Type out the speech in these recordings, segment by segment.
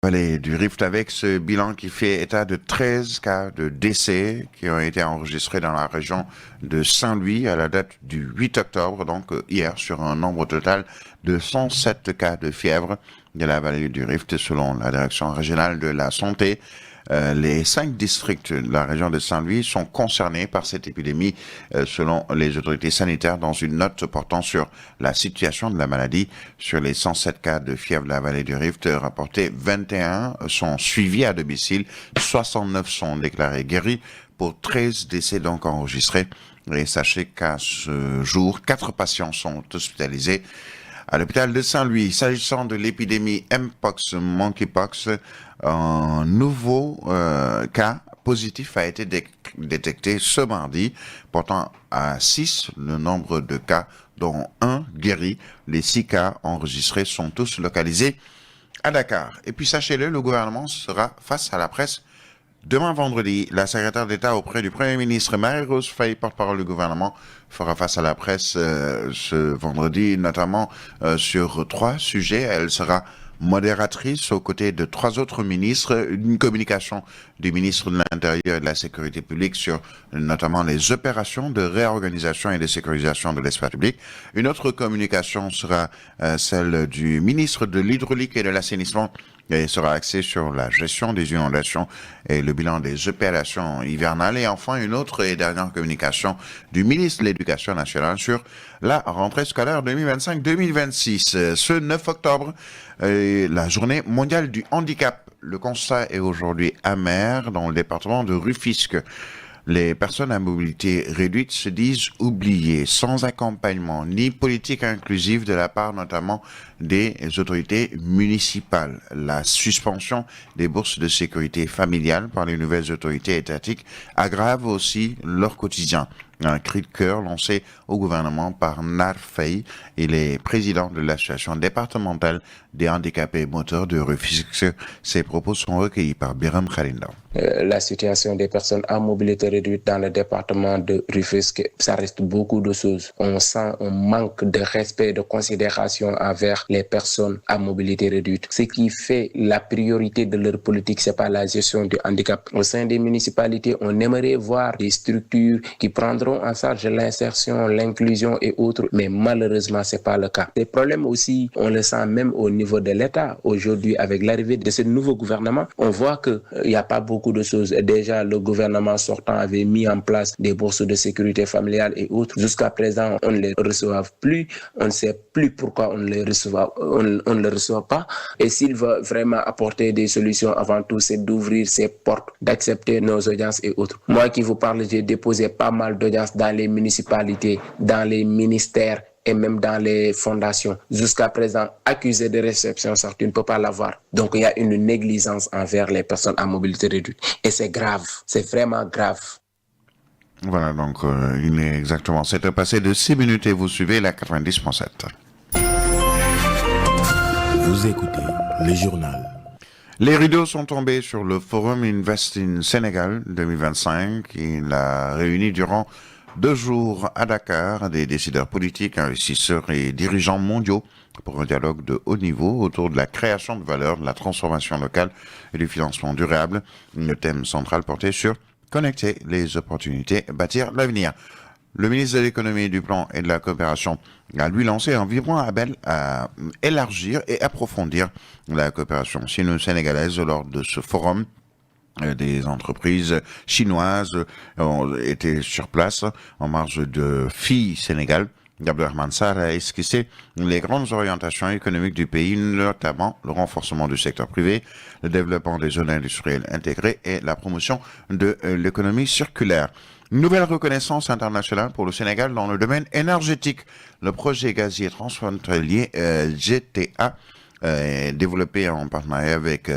Vallée du Rift avec ce bilan qui fait état de 13 cas de décès qui ont été enregistrés dans la région de Saint-Louis à la date du 8 octobre, donc hier, sur un nombre total de 107 cas de fièvre de la vallée du Rift selon la direction régionale de la santé. Les 5 districts de la région de Saint-Louis sont concernés par cette épidémie selon les autorités sanitaires dans une note portant sur la situation de la maladie. Sur les 107 cas de fièvre de la vallée du Rift rapportés, 21 sont suivis à domicile, 69 sont déclarés guéris pour 13 décès donc enregistrés. Et sachez qu'à ce jour, 4 patients sont hospitalisés à l'hôpital de Saint-Louis. S'agissant de l'épidémie Mpox, Monkeypox, un nouveau cas positif a été détecté ce mardi, portant à 6 le nombre de cas, dont un guéri. Les 6 cas enregistrés sont tous localisés à Dakar. Et puis sachez-le, le gouvernement sera face à la presse demain vendredi. La secrétaire d'État auprès du Premier ministre, Marie-Rose Faye, porte-parole du gouvernement, fera face à la presse ce vendredi, notamment sur 3 sujets. Elle sera modératrice aux côtés de 3 autres ministres, une communication du ministre de l'Intérieur et de la Sécurité publique sur notamment les opérations de réorganisation et de sécurisation de l'espace public. Une autre communication sera celle du ministre de l'Hydraulique et de l'Assainissement et sera axée sur la gestion des inondations et le bilan des opérations hivernales. Et enfin, une autre et dernière communication du ministre de l'Éducation nationale sur la rentrée scolaire 2025-2026. Ce 9 octobre, la journée mondiale du handicap. Le constat est aujourd'hui amer dans le département de Rufisque. Les personnes à mobilité réduite se disent oubliées, sans accompagnement ni politique inclusive de la part notamment des autorités municipales. La suspension des bourses de sécurité familiale par les nouvelles autorités étatiques aggrave aussi leur quotidien. Un cri de cœur lancé au gouvernement par Narfei, il est président de l'association départementale des handicapés moteurs de Rufisque. Ses propos sont recueillis par Biram Khalinda. La situation des personnes à mobilité réduite dans le département de Rufisque, ça reste beaucoup de choses. On sent un manque de respect, de considération envers les personnes à mobilité réduite. Ce qui fait la priorité de leur politique, c'est pas la gestion du handicap. Au sein des municipalités, on aimerait voir des structures qui prendront en charge l'insertion, l'inclusion et autres, mais malheureusement, c'est pas le cas. Les problèmes aussi, on le sent même au niveau de l'État. Aujourd'hui, avec l'arrivée de ce nouveau gouvernement, on voit qu'il n'y a pas beaucoup de choses. Déjà, le gouvernement sortant avait mis en place des bourses de sécurité familiale et autres. Jusqu'à présent, on ne les reçoit plus. On ne sait plus pourquoi on ne les reçoit, on ne les reçoit pas. Et s'il veut vraiment apporter des solutions, avant tout, c'est d'ouvrir ses portes, d'accepter nos audiences et autres. Moi qui vous parle, j'ai déposé pas mal d'audiences dans les municipalités, dans les ministères et même dans les fondations. Jusqu'à présent, accusé de réception, ça, tu ne peux pas l'avoir. Donc, il y a une négligence envers les personnes à mobilité réduite. Et c'est grave, c'est vraiment grave. Voilà, donc il est exactement 7 heures passées de 6 minutes et vous suivez la 90.7. Vous écoutez le journal. Les rideaux sont tombés sur le Forum Invest in Sénégal 2025. Il a réuni durant 2 jours à Dakar des décideurs politiques, investisseurs et dirigeants mondiaux pour un dialogue de haut niveau autour de la création de valeur, de la transformation locale et du financement durable. Le thème central portait sur connecter les opportunités, bâtir l'avenir. Le ministre de l'économie, du plan et de la coopération a lui lancé un vibrant appel à élargir et approfondir la coopération sino-sénégalaise lors de ce forum. Des entreprises chinoises ont été sur place en marge de FI Sénégal. Abdelrahmane Sarr a esquissé les grandes orientations économiques du pays, notamment le renforcement du secteur privé, le développement des zones industrielles intégrées et la promotion de l'économie circulaire. Nouvelle reconnaissance internationale pour le Sénégal dans le domaine énergétique. Le projet gazier transfrontalier GTA développé en partenariat avec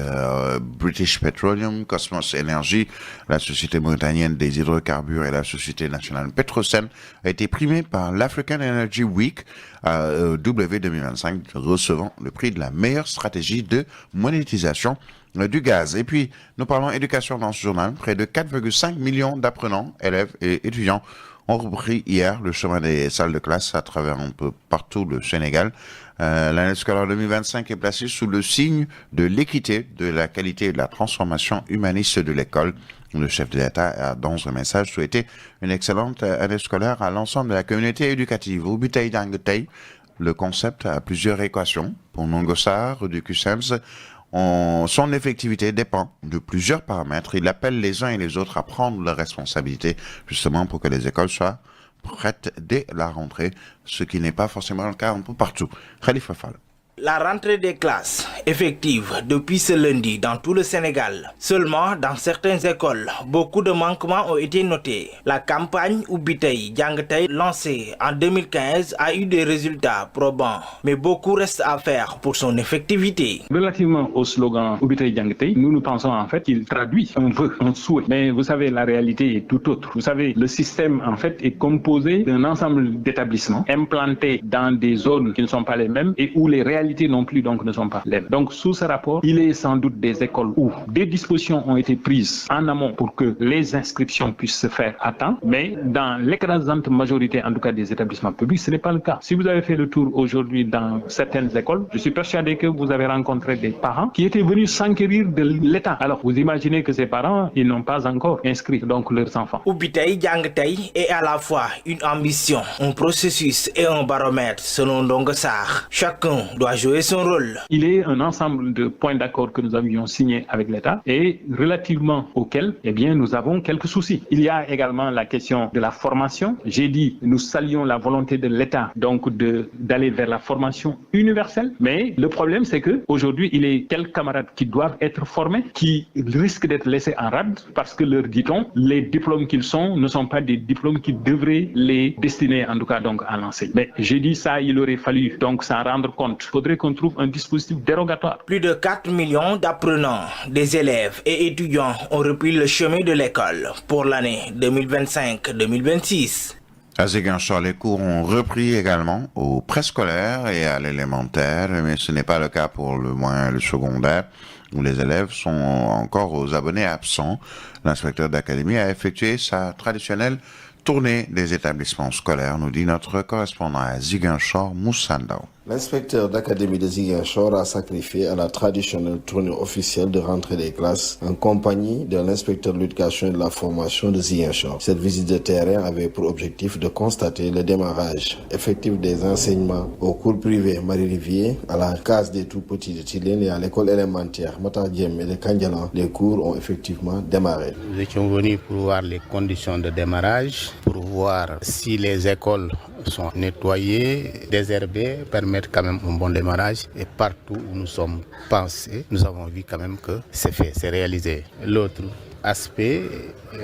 British Petroleum, Cosmos Energy, la société mauritanienne des hydrocarbures et la société nationale Petrosen, a été primé par l'African Energy Week W 2025, recevant le prix de la meilleure stratégie de monétisation du gaz. Et puis, nous parlons éducation dans ce journal. Près de 4,5 millions d'apprenants, élèves et étudiants ont repris hier le chemin des salles de classe à travers un peu partout le Sénégal. L'année scolaire 2025 est placée sous le signe de l'équité, de la qualité et de la transformation humaniste de l'école. Le chef de l'État a dans un message souhaité une excellente année scolaire à l'ensemble de la communauté éducative. Au Bitey Dangetey, le concept a plusieurs équations. Pour Ndongo Sarr du QCEMS, son effectivité dépend de plusieurs paramètres. Il appelle les uns et les autres à prendre leurs responsabilités, justement pour que les écoles soient prêtes dès la rentrée, ce qui n'est pas forcément le cas un peu partout. Khalifa Fall. La rentrée des classes effective depuis ce lundi dans tout le Sénégal. Seulement, dans certaines écoles, beaucoup de manquements ont été notés. La campagne Ubitey Dangetey, lancée en 2015, a eu des résultats probants, mais beaucoup reste à faire pour son effectivité. Relativement au slogan Ubitey Dangetey, nous pensons en fait qu'il traduit un vœu, un souhait. Mais vous savez, la réalité est tout autre. Vous savez, le système en fait est composé d'un ensemble d'établissements implantés dans des zones qui ne sont pas les mêmes et où les réalités non plus donc ne sont pas les mêmes. Donc sous ce rapport, il est sans doute des écoles où des dispositions ont été prises en amont pour que les inscriptions puissent se faire à temps, mais dans l'écrasante majorité en tout cas des établissements publics, ce n'est pas le cas. Si vous avez fait le tour aujourd'hui dans certaines écoles, je suis persuadé que vous avez rencontré des parents qui étaient venus s'enquérir de l'État. Alors vous imaginez que ces parents, ils n'ont pas encore inscrit donc leurs enfants. Ubitey Dangetey est à la fois une ambition, un processus et un baromètre selon Ndongo Sarr. Chacun doit jouer son rôle. Il est un ensemble de points d'accord que nous avions signés avec l'État et relativement auxquels nous avons quelques soucis. Il y a également la question de la formation. J'ai dit, nous saluons la volonté de l'État donc d'aller vers la formation universelle, mais le problème c'est que aujourd'hui il y a quelques camarades qui doivent être formés, qui risquent d'être laissés en rade parce que leur dit-on, les diplômes qu'ils sont ne sont pas des diplômes qui devraient les destiner en tout cas donc à l'enseignement. Mais j'ai dit ça, il aurait fallu donc s'en rendre compte. Il faudrait qu'on trouve un dispositif dérogatoire. Plus de 4 millions d'apprenants, des élèves et étudiants ont repris le chemin de l'école pour l'année 2025-2026. À Ziguinchor, les cours ont repris également au préscolaire et à l'élémentaire, mais ce n'est pas le cas pour le secondaire, où les élèves sont encore aux abonnés absents. L'inspecteur d'académie a effectué sa traditionnelle tournée des établissements scolaires, nous dit notre correspondant à Ziguinchor, Moussa Ndao. L'inspecteur d'académie de Ziguinchor a sacrifié à la traditionnelle tournée officielle de rentrée des classes en compagnie de l'inspecteur de l'éducation et de la formation de Ziguinchor. Cette visite de terrain avait pour objectif de constater le démarrage effectif des enseignements aux cours privés Marie-Rivier, à la case des tout-petits de Tilène et à l'école élémentaire Matadiem et de Kandialan. Les cours ont effectivement démarré. Nous étions venus pour voir les conditions de démarrage, pour voir si les écoles sont nettoyées, désherbées, permettre quand même un bon démarrage. Et partout où nous sommes passés, nous avons vu quand même que c'est fait, c'est réalisé. L'autre aspect,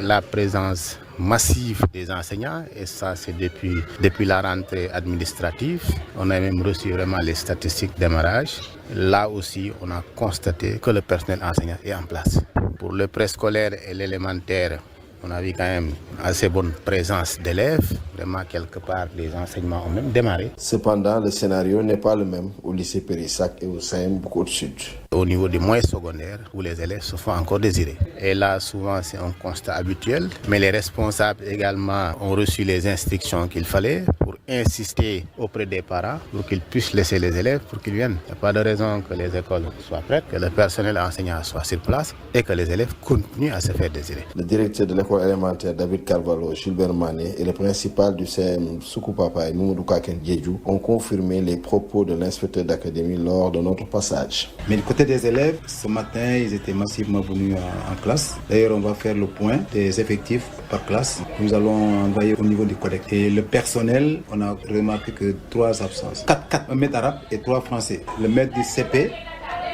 la présence massive des enseignants, et ça c'est depuis la rentrée administrative. On a même reçu vraiment les statistiques de démarrage. Là aussi, on a constaté que le personnel enseignant est en place. Pour le préscolaire et l'élémentaire, on a vu quand même assez bonne présence d'élèves. Vraiment, quelque part, les enseignements ont même démarré. Cependant, le scénario n'est pas le même au lycée Périssac et au CEM Côte-Sud. Au niveau des moyens secondaires, où les élèves se font encore désirer. Et là, souvent, c'est un constat habituel. Mais les responsables également ont reçu les instructions qu'il fallait pour insister auprès des parents pour qu'ils puissent laisser les élèves pour qu'ils viennent. Il n'y a pas de raison que les écoles soient prêtes, que le personnel enseignant soit sur place et que les élèves continuent à se faire désirer. Le directeur de l'école élémentaire David Carvalho, Gilbert Mané et le principal du CM Soukoupapaï, Moumoudou Kaken Djedjou, ont confirmé les propos de l'inspecteur d'académie lors de notre passage. Mais du côté des élèves, ce matin, ils étaient massivement venus en classe. D'ailleurs, on va faire le point des effectifs par classe. Nous allons envoyer au niveau du collectif. Et le personnel, on a remarqué que 3 absences. 4, un maître arabe et 3 français. Le maître du CP,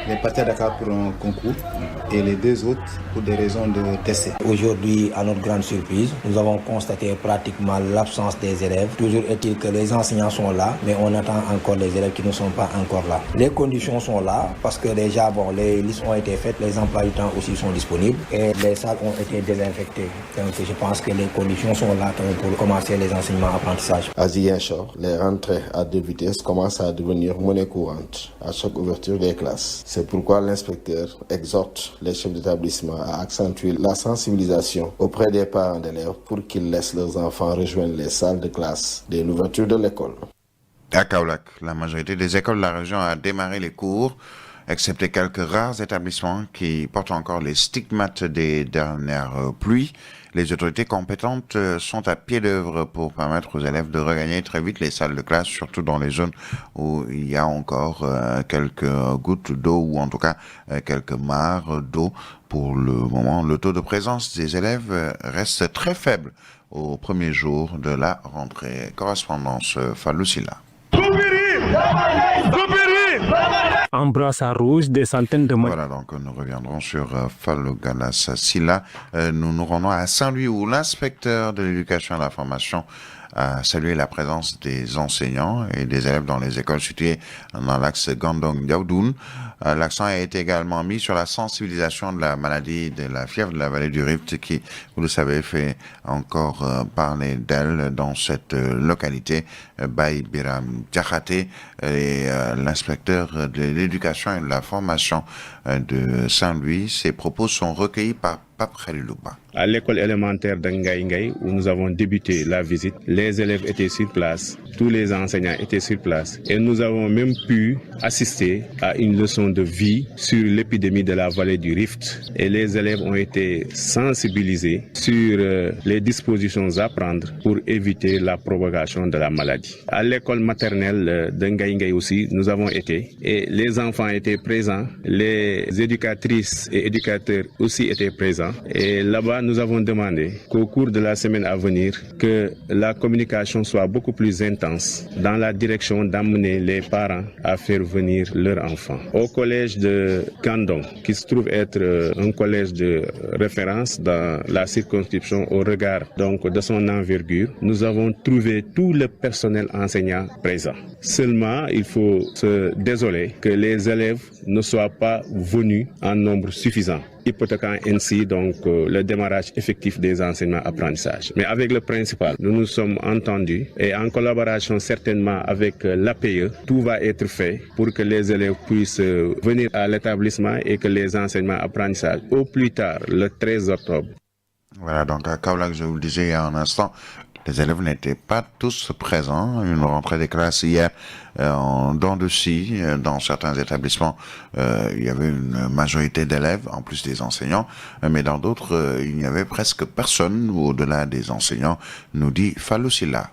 il est parti à Dakar pour un concours et les 2 autres pour des raisons de décès. Aujourd'hui, à notre grande surprise, nous avons constaté pratiquement l'absence des élèves. Toujours est-il que les enseignants sont là, mais on attend encore les élèves qui ne sont pas encore là. Les conditions sont là parce que déjà, les listes ont été faites, les emplois du temps aussi sont disponibles et les salles ont été désinfectées. Donc je pense que les conditions sont là pour commencer les enseignements apprentissages. À Ziguinchor, les rentrées à 2 vitesses commencent à devenir monnaie courante à chaque ouverture des classes. C'est pourquoi l'inspecteur exhorte les chefs d'établissement à accentuer la sensibilisation auprès des parents d'élèves pour qu'ils laissent leurs enfants rejoindre les salles de classe dès l'ouverture de l'école. À Kaolack, la majorité des écoles de la région a démarré les cours, excepté quelques rares établissements qui portent encore les stigmates des dernières pluies. Les autorités compétentes sont à pied d'œuvre pour permettre aux élèves de regagner très vite les salles de classe, surtout dans les zones où il y a encore quelques gouttes d'eau ou en tout cas quelques mares d'eau. Pour le moment, le taux de présence des élèves reste très faible au premier jour de la rentrée. Correspondance Fallou Silla. En brassard rouge, des centaines de... Voilà, donc nous reviendrons sur Fallou Galas Silla. Nous nous rendons à Saint-Louis où l'inspecteur de l'éducation et de la formation a salué la présence des enseignants et des élèves dans les écoles situées dans l'axe Gandon-Diaoudoun. L'accent a été également mis sur la sensibilisation de la maladie de la fièvre de la vallée du Rift qui, vous le savez, fait encore parler d'elle dans cette localité. Baye Biram Diakhaté et l'inspecteur de l'éducation et de la formation de Saint-Louis. Ses propos sont recueillis par Pape Khalilouba. À l'école élémentaire d'Ngaï où nous avons débuté la visite, les élèves étaient sur place, tous les enseignants étaient sur place et nous avons même pu assister à une leçon de vie sur l'épidémie de la vallée du Rift et les élèves ont été sensibilisés sur les dispositions à prendre pour éviter la propagation de la maladie. À l'école maternelle d'Ngaï aussi, nous avons été et les enfants étaient présents, les éducatrices et éducateurs aussi étaient présents. Et là-bas, nous avons demandé qu'au cours de la semaine à venir, que la communication soit beaucoup plus intense dans la direction d'amener les parents à faire venir leurs enfants. Au collège de Gandon, qui se trouve être un collège de référence dans la circonscription au regard donc de son envergure, nous avons trouvé tout le personnel enseignant présent. Seulement, il faut se désoler que les élèves ne soient pas venus en nombre suffisant, hypothéquant ainsi donc le démarrage effectif des enseignements-apprentissages. Mais avec le principal, nous nous sommes entendus et en collaboration certainement avec l'APE, tout va être fait pour que les élèves puissent venir à l'établissement et que les enseignements-apprentissages, au plus tard, le 13 octobre. Voilà, donc à Kaolack, je vous le disais il y a un instant, les élèves n'étaient pas tous présents. Une rentrée des classes hier en dents de scie. Dans certains établissements, il y avait une majorité d'élèves, en plus des enseignants. Mais dans d'autres, il n'y avait presque personne au-delà des enseignants, nous dit Fallou Silla.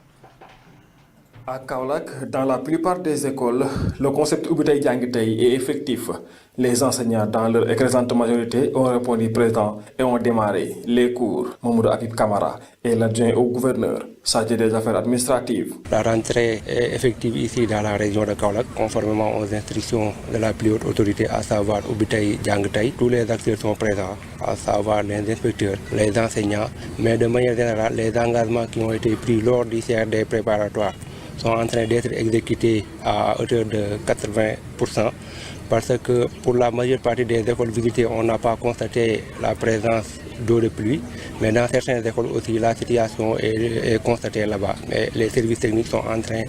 À Kaolack, dans la plupart des écoles, le concept Ubitay Diangtay est effectif. Les enseignants, dans leur écrasante majorité, ont répondu présent et ont démarré les cours. Mamoudou Habib Kamara est l'adjoint au gouverneur, chargé des affaires administratives. La rentrée est effective ici dans la région de Kaolack, conformément aux instructions de la plus haute autorité, à savoir Ubitay Diangtay. Tous les acteurs sont présents, à savoir les inspecteurs, les enseignants, mais de manière générale, les engagements qui ont été pris lors du CRD préparatoire sont en train d'être exécutés à hauteur de 80%, parce que pour la majeure partie des écoles visitées, on n'a pas constaté la présence d'eau de pluie, mais dans certaines écoles aussi, la situation est constatée là-bas. Mais les services techniques sont en train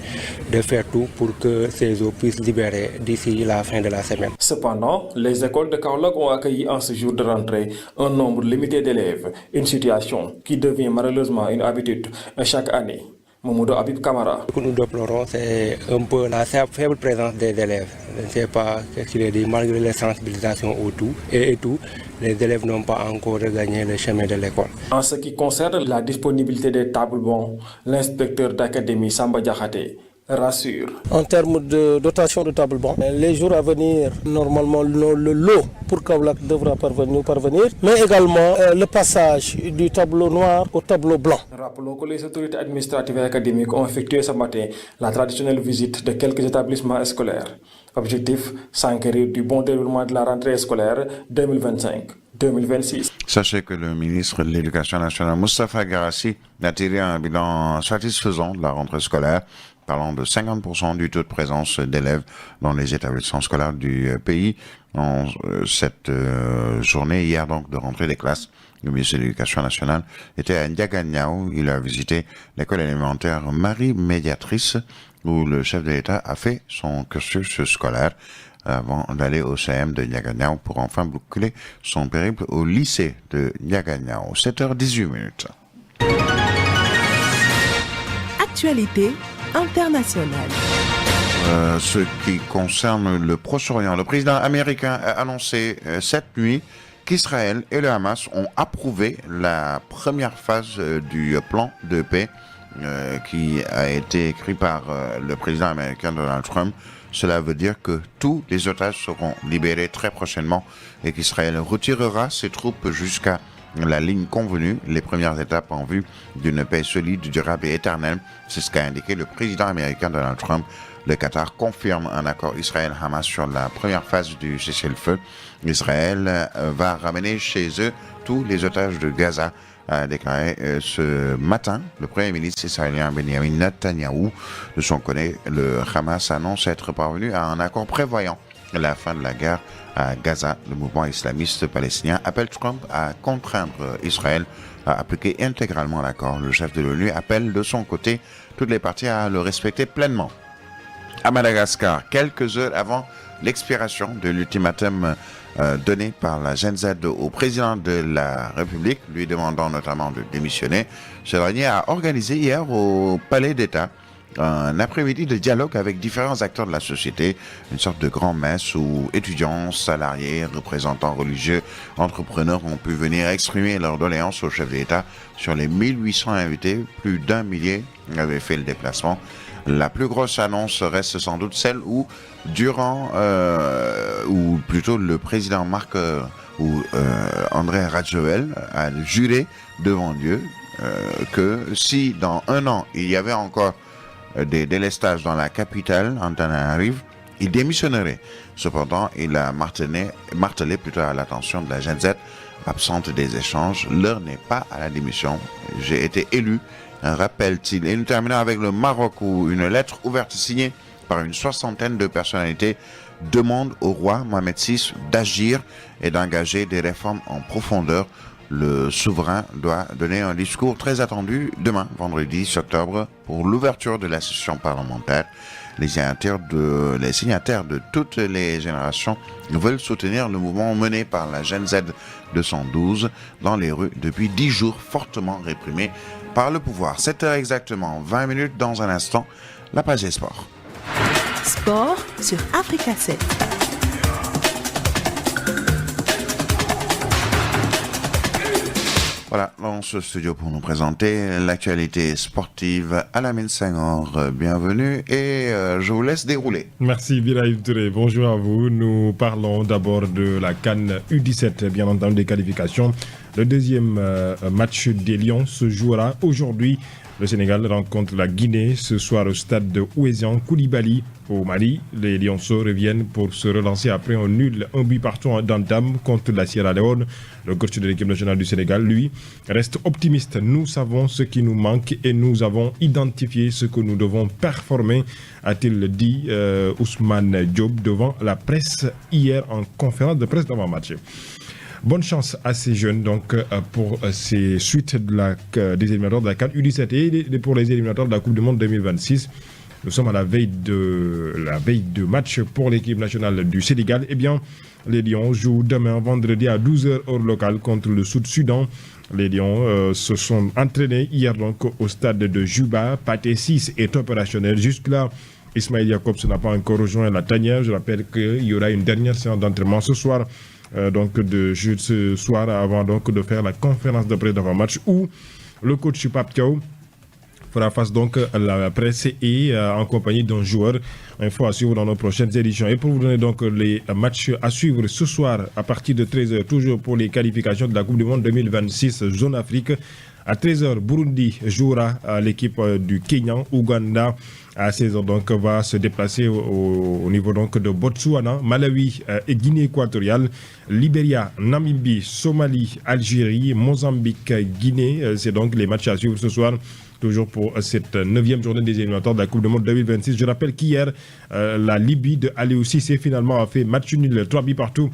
de faire tout pour que ces eaux puissent libérer d'ici la fin de la semaine. Cependant, les écoles de Kaolack ont accueilli en ce jour de rentrée un nombre limité d'élèves, une situation qui devient malheureusement une habitude chaque année. Mamoudou Habib Kamara. Ce que nous déplorons, c'est un peu la faible présence des élèves. Je ne sais pas ce qu'il est dit, malgré les sensibilisations et tout, les élèves n'ont pas encore regagné le chemin de l'école. En ce qui concerne la disponibilité des tables bancs, l'inspecteur d'académie Samba Diakhaté rassure. En termes de dotation de table banc, les jours à venir, normalement le lot pour Kaolack devra parvenir, mais également le passage du tableau noir au tableau blanc. Rappelons que les autorités administratives et académiques ont effectué ce matin la traditionnelle visite de quelques établissements scolaires. Objectif, s'enquérir du bon déroulement de la rentrée scolaire 2025-2026. Sachez que le ministre de l'Éducation nationale, Moustapha Guirassy, a tiré un bilan satisfaisant de la rentrée scolaire, parlant de 50% du taux de présence d'élèves dans les établissements scolaires du pays. En cette journée, hier donc, de rentrée des classes, le ministre de l'Éducation nationale était à Ndiaganiao. Il a visité l'école élémentaire Marie Médiatrice, où le chef de l'État a fait son cursus scolaire. avant d'aller au CM de Ndiaganiao pour enfin boucler son périple au lycée de Ndiaganiao. 7h18. Actualité internationale. Ce qui concerne le Proche-Orient, le président américain a annoncé cette nuit qu'Israël et le Hamas ont approuvé la première phase du plan de paix qui a été écrit par le président américain Donald Trump. Cela veut dire que tous les otages seront libérés très prochainement et qu'Israël retirera ses troupes jusqu'à la ligne convenue, les premières étapes en vue d'une paix solide, durable et éternelle. C'est ce qu'a indiqué le président américain Donald Trump. Le Qatar confirme un accord Israël-Hamas sur la première phase du cessez-le-feu. Israël va ramener chez eux tous les otages de Gaza, a déclaré ce matin le premier ministre israélien Benjamin Netanyahou. De son côté, le Hamas annonce être parvenu à un accord prévoyant la fin de la guerre à Gaza. Le mouvement islamiste palestinien appelle Trump à contraindre Israël à appliquer intégralement l'accord. Le chef de l'ONU appelle de son côté toutes les parties à le respecter pleinement. À Madagascar, quelques heures avant l'expiration de l'ultimatum donné par la Gen Z au président de la République, lui demandant notamment de démissionner, ce dernier a organisé hier au Palais d'État un après-midi de dialogue avec différents acteurs de la société, une sorte de grand-messe où étudiants, salariés, représentants religieux, entrepreneurs ont pu venir exprimer leurs doléances au chef de l'État. Sur les 1800 invités, plus d'1 millier avaient fait le déplacement. La plus grosse annonce reste sans doute celle où, ou plutôt le président André Rajoelina a juré devant Dieu que si dans 1 an il y avait encore des délestages dans la capitale, Antananarivo, il démissionnerait. Cependant, il a martelé plutôt à l'attention de la Gen Z, absente des échanges. L'heure n'est pas à la démission. J'ai été élu, rappelle-t-il. Et nous terminons avec le Maroc où une lettre ouverte signée par une 60aine de personnalités demande au roi Mohamed VI d'agir et d'engager des réformes en profondeur. Le souverain doit donner un discours très attendu demain, vendredi 6 octobre, pour l'ouverture de la session parlementaire. Les signataires de toutes les générations veulent soutenir le mouvement mené par la Gen Z 212 dans les rues depuis 10 jours, fortement réprimé par le pouvoir. 7h exactement, 20 minutes dans un instant, la page des sports. Sport sur Africa 7. Voilà, dans ce studio pour nous présenter l'actualité sportive. Alamine Senghor, bienvenue et je vous laisse dérouler. Merci Birahim Touré, bonjour à vous. Nous parlons d'abord de la CAN U17, bien entendu des qualifications. Le deuxième match des Lions se jouera aujourd'hui. Le Sénégal rencontre la Guinée ce soir au stade de Ouézian Koulibaly au Mali. Les Lionceaux reviennent pour se relancer après un nul, 1 but partout d'entame contre la Sierra Leone. Le coach de l'équipe nationale du Sénégal, lui, reste optimiste. Nous savons ce qui nous manque et nous avons identifié ce que nous devons performer, a-t-il dit Ousmane Diop devant la presse hier en conférence de presse d'avant-match. Bonne chance à ces jeunes donc pour ces suites des éliminatoires de la CAN U17 et pour les éliminatoires de la Coupe du Monde 2026. Nous sommes à la veille de match pour l'équipe nationale du Sénégal. Eh bien, les Lions jouent demain vendredi à 12h heure locale contre le Sud-Soudan. Les Lions se sont entraînés hier donc au stade de Juba. Pathé 6 est opérationnel. Jusque-là, Ismaël Jacobs n'a pas encore rejoint la tanière. Je rappelle qu'il y aura une dernière séance d'entraînement ce soir. Ce soir avant donc de faire la conférence de presse d'avant-match où le coach Pape Thiaw fera face donc à la presse et en compagnie d'un joueur. Info à suivre dans nos prochaines éditions. Et pour vous donner donc les matchs à suivre ce soir à partir de 13h, toujours pour les qualifications de la Coupe du Monde 2026 Zone Afrique. À 13h, Burundi jouera à l'équipe du Kenya. Ouganda à 16h donc va se déplacer au niveau donc de Botswana, Malawi et Guinée équatoriale, Libéria, Namibie, Somalie, Algérie, Mozambique, Guinée. C'est donc les matchs à suivre ce soir. Toujours pour cette 9e journée des éliminatoires de la Coupe du Monde 2026. Je rappelle qu'hier, la Libye de Aliou Cissé finalement a fait match nul 3 buts partout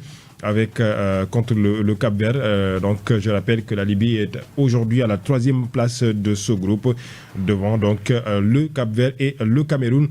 contre le Cap-Vert. Donc je rappelle que la Libye est aujourd'hui à la 3e place de ce groupe, devant donc le Cap-Vert et le Cameroun,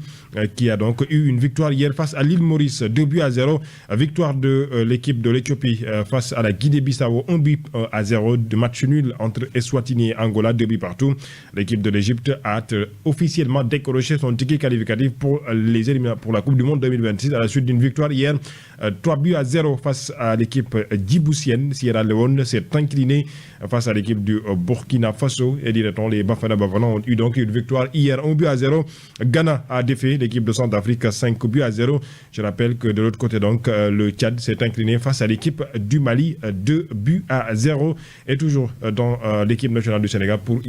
qui a donc eu une victoire hier face à l'île Maurice, 2-0. Victoire de l'équipe de l'Éthiopie face à la Guinée-Bissau, 1-0. De match nul entre Eswatini et Angola, 2 buts partout. L'équipe de l'Égypte a officiellement décroché son ticket qualificatif pour la Coupe du Monde 2026 à la suite d'une victoire hier, 3-0 face à l'équipe djiboutienne. Sierra Leone s'est incliné face à l'équipe du Burkina Faso, et directement les Bafana Bafana ont eu donc une victoire hier, 1-0. Ghana a défait l'équipe de Centrafrique 5-0. Je rappelle que de l'autre côté donc le Tchad s'est incliné face à l'équipe du Mali 2-0. Et toujours dans l'équipe nationale du Sénégal pour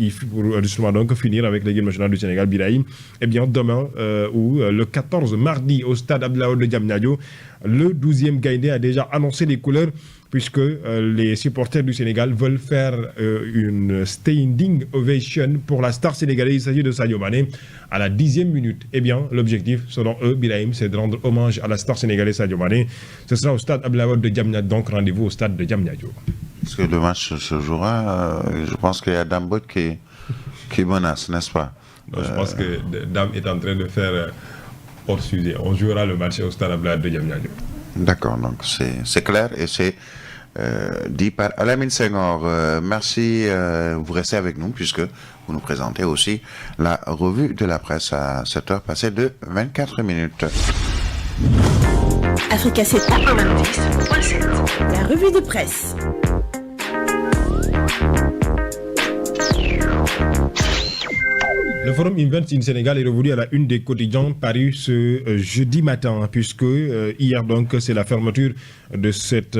justement donc finir avec l'équipe nationale du Sénégal, Birahim. Eh bien demain ou le 14 mardi au stade Abdoulaye Wade de Diamniadio, le 12e Gaïndé a déjà annoncé les couleurs, puisque les supporters du Sénégal veulent faire une standing ovation pour la star sénégalaise. Il s'agit de Sadio Mané à la 10e minute. Eh bien, l'objectif, selon eux, Birahim, c'est de rendre hommage à la star sénégalaise Sadio Mané. Ce sera au stade Abdoulaye Wade de Diamniadio, donc rendez-vous au stade de Diamniadio. Est-ce que le match se jouera? Je pense qu'il y a Dambot qui menace, n'est-ce pas? Non, je pense que Dame est en train de faire hors sujet. On jouera le match au stade Abdoulaye Wade de Diamniadio. D'accord, donc c'est clair et c'est dit par Alamine Senghor. Merci, vous restez avec nous puisque vous nous présentez aussi la revue de la presse à 7h passées de 24 minutes. Africa 7, la revue de presse. Le forum Invents in Sénégal est revenu à la une des quotidiens paru ce jeudi matin, puisque hier donc c'est la fermeture de cette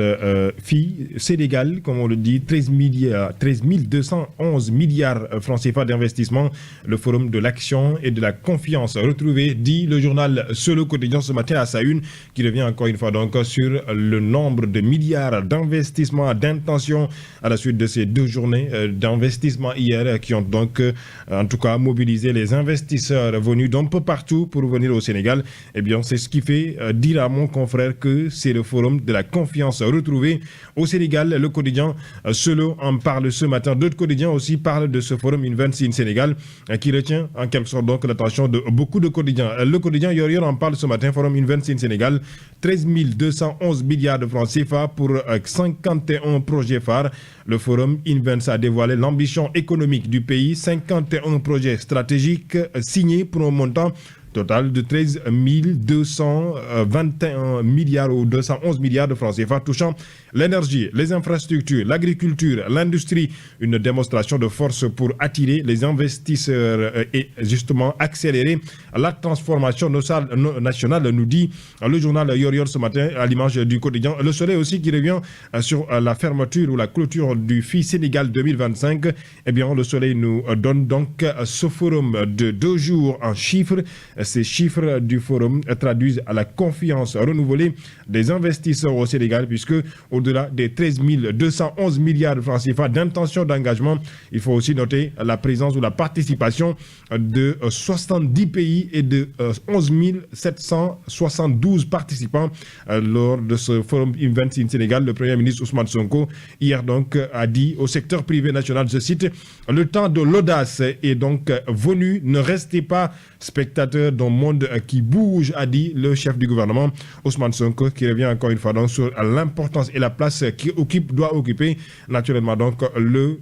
fille Sénégal, comme on le dit, 13 211 milliards francs CFA d'investissement. Le forum de l'action et de la confiance retrouvé, dit le journal Solo Quotidien ce matin à sa une, qui revient encore une fois donc sur le nombre de milliards d'investissements, d'intentions à la suite de ces 2 journées d'investissement hier, qui ont donc en tout cas mobilisé les investisseurs venus d'un peu partout pour venir au Sénégal. Eh bien, c'est ce qui fait dire à mon confrère que c'est le forum de la confiance retrouvée au Sénégal. Le quotidien Solo en parle ce matin. D'autres quotidiens aussi parlent de ce forum Invents in Sénégal qui retient en quelque sorte donc l'attention de beaucoup de quotidiens. Le quotidien Yoyor en parle ce matin. Forum Invents in Sénégal, 13 211 milliards de francs CFA pour 51 projets phares. Le forum Invents a dévoilé l'ambition économique du pays. 51 projets stratégiques signés pour un montant total de 13 221 milliards ou 211 milliards de francs CFA, touchant l'énergie, les infrastructures, l'agriculture, l'industrie. Une démonstration de force pour attirer les investisseurs et justement accélérer la transformation nationale, nous dit le journal Yoyor ce matin à l'image du quotidien Le Soleil aussi, qui revient sur la fermeture ou la clôture du FI Sénégal 2025. Eh bien, Le Soleil nous donne donc ce forum de 2 jours en chiffres. Ces chiffres du forum traduisent à la confiance renouvelée des investisseurs au Sénégal, puisque au-delà des 13 211 milliards de francs CFA d'intention d'engagement, il faut aussi noter la présence ou la participation de 70 pays et de 11 772 participants lors de ce forum Invents in Sénégal. Le Premier ministre Ousmane Sonko hier donc a dit au secteur privé national, je cite, le temps de l'audace est donc venu, ne restez pas spectateurs d'un monde qui bouge, a dit le chef du gouvernement Ousmane Sonko, qui revient encore une fois donc sur l'importance et la place qui doit occuper naturellement donc le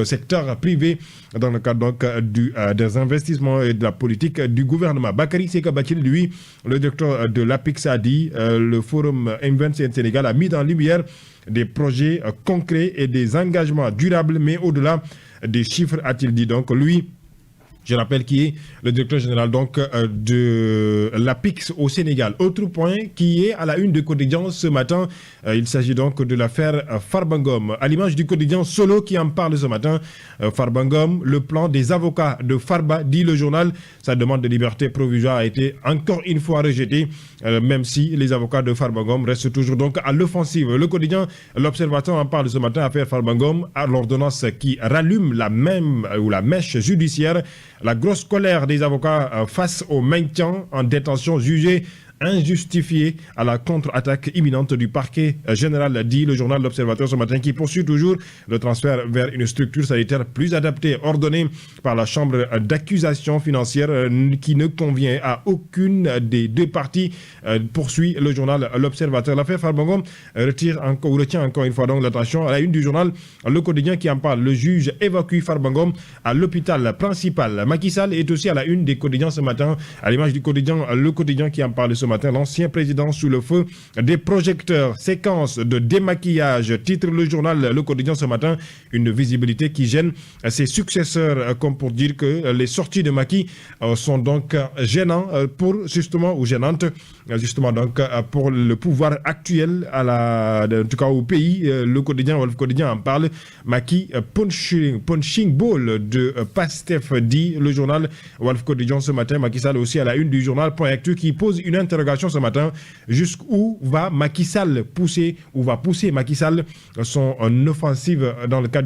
secteur privé dans le cadre donc des investissements et de la politique du gouvernement. Bakary Seka Bathily, lui, le directeur de l'APIX, a dit le forum Invents in Sénégal a mis en lumière des projets concrets et des engagements durables, mais au-delà des chiffres, a-t-il dit. Donc lui, je rappelle qui est le directeur général donc de l'APIX au Sénégal. Autre point qui est à la une de quotidien ce matin, il s'agit donc de l'affaire Farbangom. À l'image du quotidien Solo qui en parle ce matin, Farbangom, le plan des avocats de Farba, dit le journal, sa demande de liberté provisoire a été encore une fois rejetée, même si les avocats de Farbangom restent toujours donc à l'offensive. Le quotidien L'Observateur en parle ce matin, affaire Farbangom, à l'ordonnance qui rallume la mèche judiciaire. La grosse colère des avocats face au maintien en détention jugé injustifiée à la contre-attaque imminente du parquet général, dit le journal L'Observateur ce matin, qui poursuit toujours le transfert vers une structure sanitaire plus adaptée, ordonnée par la chambre d'accusation financière qui ne convient à aucune des deux parties, poursuit le journal L'Observateur. L'affaire Farba Ngom retient encore une fois donc l'attention à la une du journal Le Quotidien qui en parle. Le juge évacue Farba Ngom à l'hôpital principal. Macky Sall est aussi à la une des quotidiens ce matin, à l'image du quotidien Le Quotidien qui en parle ce matin. L'ancien président sous le feu des projecteurs, séquence de démaquillage, titre le journal Le Quotidien ce matin, une visibilité qui gêne ses successeurs, comme pour dire que les sorties de Macky sont donc gênantes donc pour le pouvoir actuel en tout cas au pays. Le quotidien Wolf Quotidien en parle. Macky punching ball de Pastef, dit le journal Wolf Quotidien ce matin. Macky Sall aussi à la une du journal Point Actu qui pose une interrogation ce matin. Jusqu'où va Macky Sall pousser Macky Sall son offensive dans le cadre